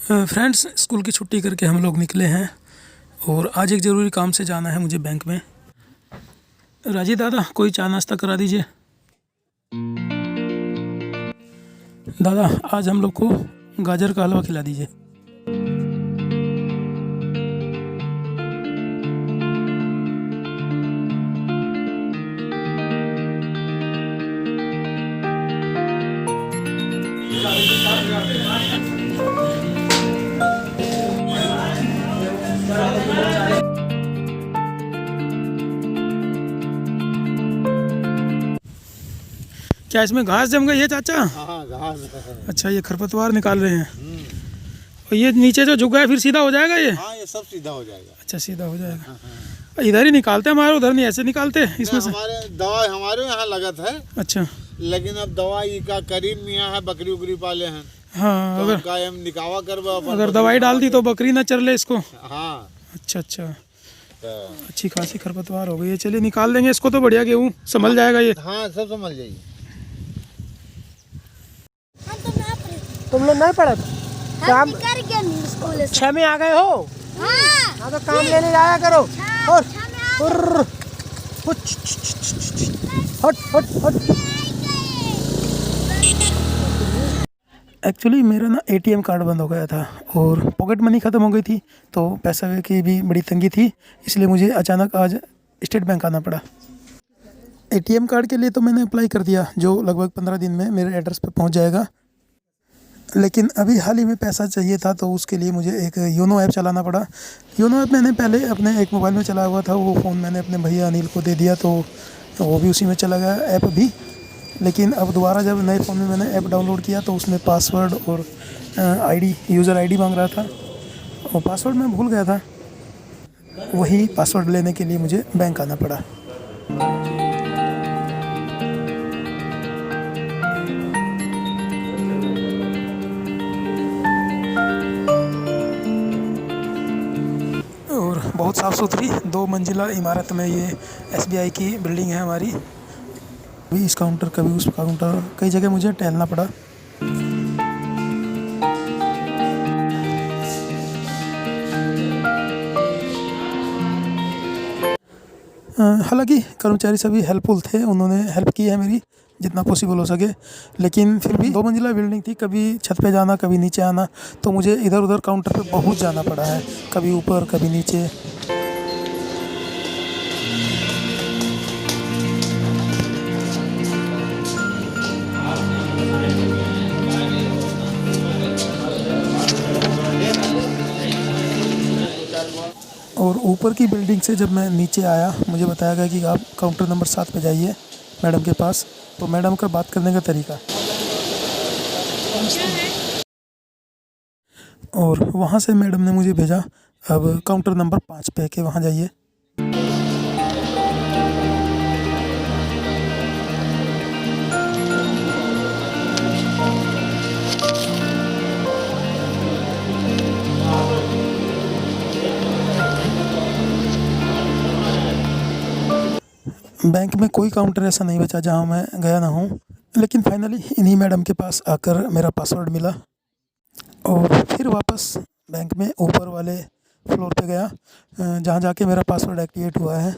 Friends, school की छुट्टी करके हम लोग निकले हैं और आज एक ज़रूरी काम से जाना है मुझे बैंक में। राजी दादा, कोई चाय नाश्ता करा दीजिए। दादा, आज हम लोग को गाजर का हलवा खिला दीजिए। क्या इसमें घास जम गई है चाचा? हाँ, घास। अच्छा, ये खरपतवार निकाल रहे हैं। और ये नीचे जो झुका है फिर सीधा हो जाएगा ये? हाँ, ये सब सीधा हो जाएगा। अच्छा, सीधा हो जाएगा। इधर ही निकालते हैं, हमारे उधर नहीं ऐसे निकालते इसमें से। हमारे दवा हमारे यहाँ लगत है। अच्छा, लेकिन अब दवाई का करीब मियाँ है, बकरी उकरी पाले हैं। हाँ, तो का हम निकावा करवा अगर दवाई डाल दी तो बकरी ना चर ले इसको। हाँ, अच्छा, तो अच्छी खासी खरपतवार हो गई है। चलिए निकाल देंगे इसको तो बढ़िया, गेहूँ संभल जाएगा ये। हाँ, सब समझ जाइए। तुम लोग नहीं पढ़े काम कर गया स्कूल से। 6 में आ गए हो? हाँ, हाँ, तो काम लेने जाया करो। और हट हट हट। एक्चुअली मेरा ना एटीएम कार्ड बंद हो गया था और पॉकेट मनी ख़त्म हो गई थी, तो पैसा की भी बड़ी तंगी थी, इसलिए मुझे अचानक आज स्टेट बैंक आना पड़ा। एटीएम कार्ड के लिए तो मैंने अप्लाई कर दिया, जो लगभग 15 दिन में मेरे एड्रेस पे पहुंच जाएगा। लेकिन अभी हाल ही में पैसा चाहिए था, तो उसके लिए मुझे एक योनो ऐप चलाना पड़ा। योनो ऐप मैंने पहले अपने एक मोबाइल में चलाया हुआ था, वो फ़ोन मैंने अपने भैया अनिल को दे दिया, तो वो भी उसी में चला गया ऐप भी। लेकिन अब दोबारा जब नए फ़ोन में मैंने ऐप डाउनलोड किया तो उसमें पासवर्ड और आईडी, यूज़र आईडी मांग रहा था, और पासवर्ड मैं भूल गया था। वही पासवर्ड लेने के लिए मुझे बैंक आना पड़ा। और बहुत साफ़ सुथरी 2 मंजिला इमारत में ये एसबीआई की बिल्डिंग है हमारी। कभी इस काउंटर कभी उस काउंटर, कई जगह मुझे टहलना पड़ा। हालांकि कर्मचारी सभी हेल्पफुल थे, उन्होंने हेल्प की है मेरी जितना पॉसिबल हो सके। लेकिन फिर भी 2 मंजिला बिल्डिंग थी, कभी छत पे जाना कभी नीचे आना, तो मुझे इधर उधर काउंटर पे बहुत जाना पड़ा है, कभी ऊपर कभी नीचे। और ऊपर की बिल्डिंग से जब मैं नीचे आया, मुझे बताया गया कि आप काउंटर नंबर 7 पे जाइए मैडम के पास। तो मैडम का बात करने का तरीका, और वहाँ से मैडम ने मुझे भेजा अब काउंटर नंबर 5 पे के वहाँ जाइए। बैंक में कोई काउंटर ऐसा नहीं बचा जहाँ मैं गया ना हूँ, लेकिन फाइनली इन्हीं मैडम के पास आकर मेरा पासवर्ड मिला और फिर वापस बैंक में ऊपर वाले फ्लोर पे गया, जहाँ जाके मेरा पासवर्ड एक्टिवेट हुआ है।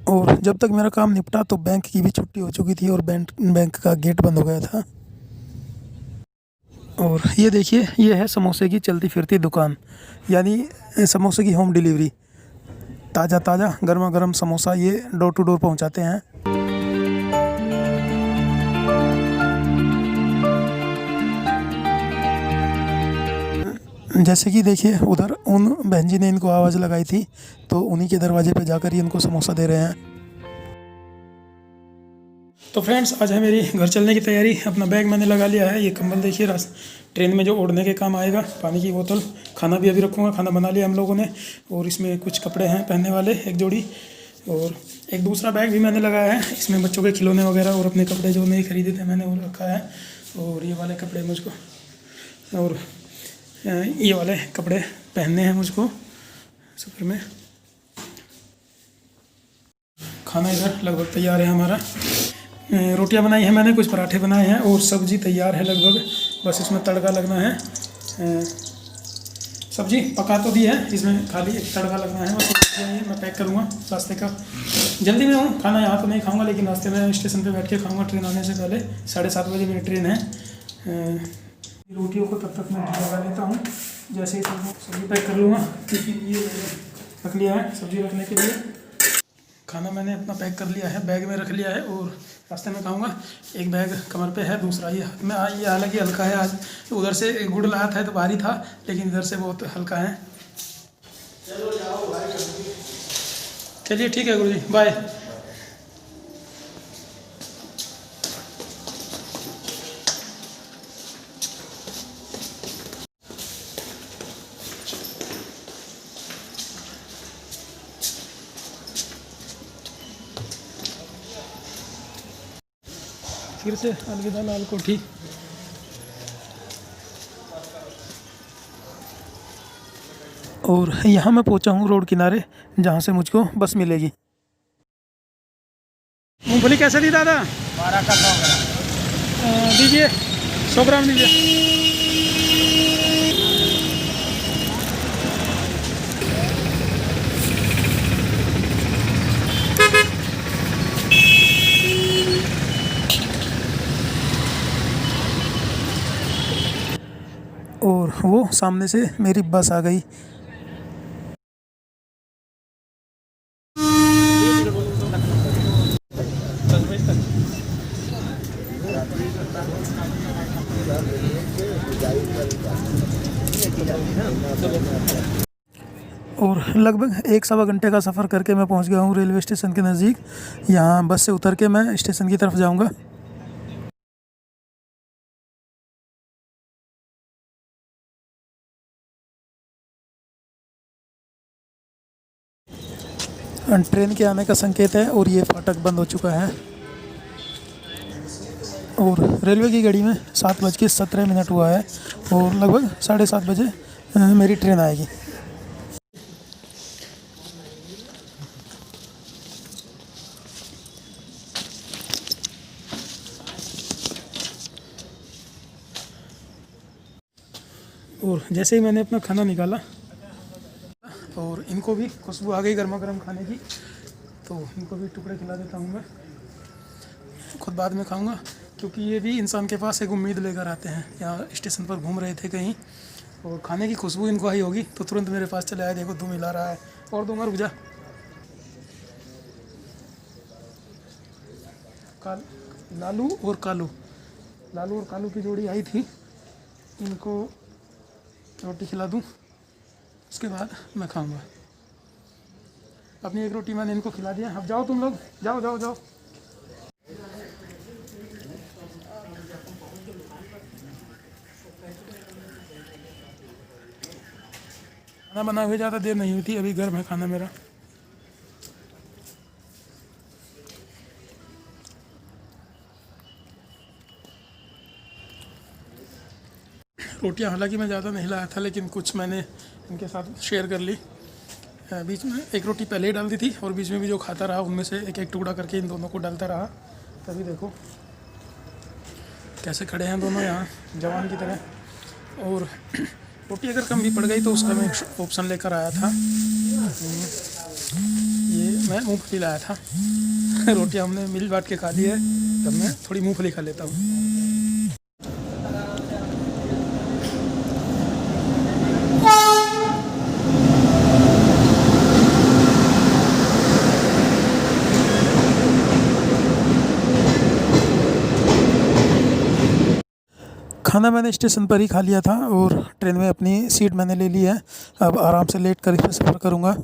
और जब तक मेरा काम निपटा तो बैंक की भी छुट्टी हो चुकी थी और बैंक का गेट बंद हो गया था। और ये देखिए, ये है समोसे की चलती फिरती दुकान, यानी समोसे की होम डिलीवरी। ताज़ा ताज़ा गर्मा गर्म समोसा ये डोर टू डोर पहुंचाते हैं। जैसे कि देखिए, उधर उन बहन जी ने इनको आवाज़ लगाई थी, तो उन्हीं के दरवाजे पे जाकर ही इनको समोसा दे रहे हैं। तो फ्रेंड्स, आज है मेरी घर चलने की तैयारी। अपना बैग मैंने लगा लिया है। ये कंबल देखिए, ट्रेन में जो ओढ़ने के काम आएगा। पानी की बोतल, खाना भी अभी रखूँगा, खाना बना लिया हम लोगों ने। और इसमें कुछ कपड़े हैं पहनने वाले, एक जोड़ी। और एक दूसरा बैग भी मैंने लगाया है, इसमें बच्चों के खिलौने वगैरह और अपने कपड़े जो नहीं खरीदे थे मैंने वो रखा है। और ये वाले कपड़े मुझको, और ये वाले कपड़े पहनने हैं मुझको सफ़र में। खाना इधर लगभग तैयार है हमारा। रोटियां बनाई हैं मैंने, कुछ पराठे बनाए हैं और सब्ज़ी तैयार है लगभग, बस इसमें तड़का लगना है। सब्ज़ी पका तो दी है, इसमें खाली एक तड़का लगना है बस। मैं पैक करूँगा रास्ते का, जल्दी में हूँ। खाना यहाँ तो नहीं खाऊंगा, लेकिन रास्ते में स्टेशन पे बैठ के खाऊंगा ट्रेन आने से पहले। 7:30 बजे मेरी ट्रेन है। रोटियों को तब तक मैं लगा लेता हूँ, जैसे ही सब्ज़ी पैक कर लूँगा। टिफिन ये रख लिया है सब्ज़ी रखने के लिए। खाना मैंने अपना पैक कर लिया है, बैग में रख लिया है और रास्ते में खाऊंगा। एक बैग कमर पे है, दूसरा ये हाथ में। ये हालांकि हल्का है, आज उधर से गुड़ लाया था तो भारी था, लेकिन इधर से बहुत हल्का है। चलिए ठीक है गुरुजी, बाय। फिर से अलविदा लाल कोठी। और यहाँ मैं पहुँचा हूँ रोड किनारे, जहाँ से मुझको बस मिलेगी। मूँगफली कैसे दी दादा? 12 का 100 ग्राम दीजिए, 100 ग्राम दीजिए। और वो सामने से मेरी बस आ गई। और लगभग 1-1.25 घंटे का सफ़र करके मैं पहुंच गया हूं रेलवे स्टेशन के नज़दीक। यहाँ बस से उतर के मैं स्टेशन की तरफ जाऊंगा। ट्रेन के आने का संकेत है और ये फाटक बंद हो चुका है। और रेलवे की गाड़ी में 7:17 हुआ है और लगभग 7:30 बजे मेरी ट्रेन आएगी। और जैसे ही मैंने अपना खाना निकाला और इनको भी खुशबू आ गई गर्मा गर्म खाने की, तो इनको भी टुकड़े खिला देता हूँ मैं। खुद बाद में खाऊंगा, क्योंकि ये भी इंसान के पास एक उम्मीद लेकर आते हैं। यहाँ स्टेशन पर घूम रहे थे कहीं और खाने की खुशबू इनको आई होगी, तो तुरंत मेरे पास चले आए। देखो, 2 मिला रहा है और दूंगा, रुक जा। लालू और कालू की जोड़ी आई थी, इनको रोटी खिला दूं, उसके बाद मैं खाऊंगा। अपनी एक रोटी मैंने इनको खिला दिया। अब जाओ तुम लोग, जाओ जाओ जाओ। खाना बनाए हुए ज़्यादा देर नहीं हुई थी, अभी गर्म है खाना मेरा। रोटियां हालांकि मैं ज़्यादा नहीं लाया था, लेकिन कुछ मैंने इनके साथ शेयर कर ली। बीच में एक रोटी पहले ही डाल दी थी और बीच में भी जो खाता रहा उनमें से एक एक टुकड़ा करके इन दोनों को डालता रहा। तभी देखो कैसे खड़े हैं दोनों यहाँ जवान की तरह। और रोटी अगर कम भी पड़ गई तो उसका मैं ऑप्शन लेकर आया था। ये मैं मूँगफली लाया था। रोटी हमने मिल बांट के खा ली है, तब मैं थोड़ी मूँगफली खा लेता हूँ। खाना मैंने स्टेशन पर ही खा लिया था और ट्रेन में अपनी सीट मैंने ले ली है। अब आराम से लेट कर इस पर सफ़र करूँगा।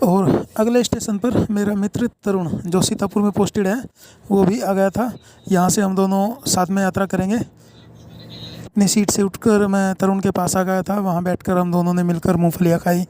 और अगले स्टेशन पर मेरा मित्र तरुण, जो सीतापुर में पोस्टेड है, वो भी आ गया था। यहाँ से हम दोनों साथ में यात्रा करेंगे। अपनी सीट से उठकर मैं तरुण के पास आ गया था। वहाँ बैठकर हम दोनों ने मिलकर मूँगफलियाँ खाई।